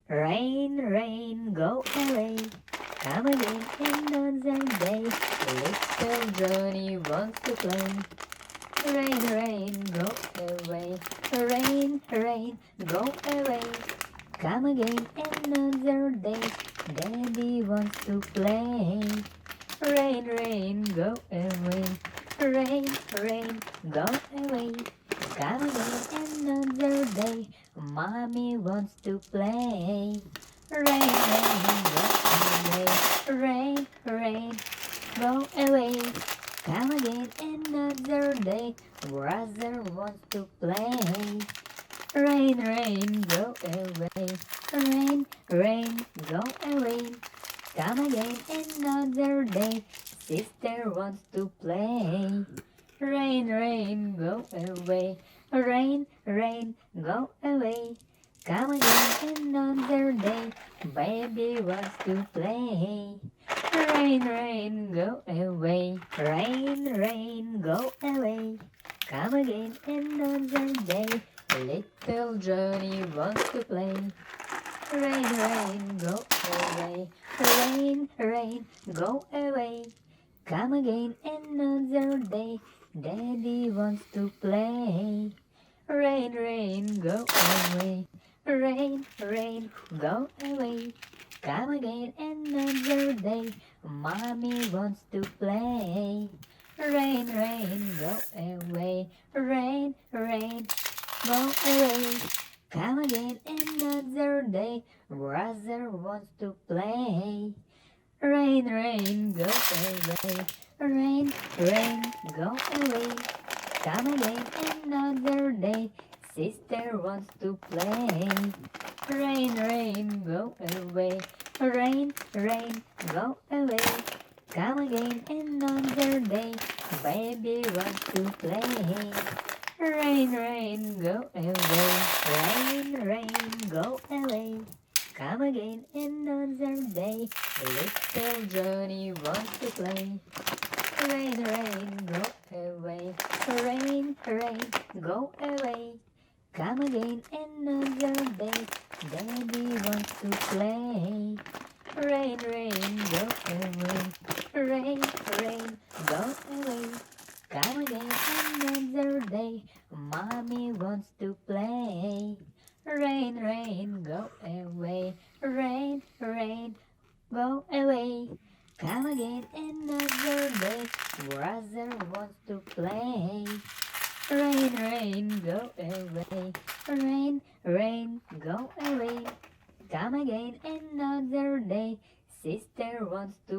Rain, rain, go away. Come again another day. Little Johnny wants to play. Rain, rain, go away. Rain, rain, go away. Come again another day. Daddy wants to play. Rain, rain, go away. Rain, rain, go away. Come again another day. Mommy wants to play. Rain, rain, go away. Rain, rain, go away. Come again another day. Brother wants to play. Rain, rain, go away. Rain, rain, go away. Come again another day. Sister wants to play. Rain, rain, go away. Rain, rain, go away. Come again another day. Baby wants to play. Rain, rain, go away. Rain, rain, go away. Come again another day. Little Johnny wants to play. Rain, rain, go away. Rain, rain, go away. Come again another day. Daddy wants to play. Rain, rain, go away. Rain, rain, go away. Come again another day. Mommy wants to play. Rain, rain, go away. Rain, rain, go away. Come again another day. Brother wants to play. Rain, rain, go away. Rain, rain, go away. Come again another day. Sister wants to play. Rain, rain, go away. Rain, rain, go away. Come again another day. Baby wants to play. Rain, rain, go away. Rain, rain, go away. Come again another day. Little Johnny wants to play. Rain, rain, go away. Rain, rain, go away. Come again another day. Daddy wants to play. Rain, rain, go away. Rain, rain, go away. Come again another day. Mommy wants to play. Rain, rain, go away. Rain, rain, go away. Come again another day. Brother wants to play. Rain, rain, go away. Rain, rain, go away. Come again another day. Sister wants to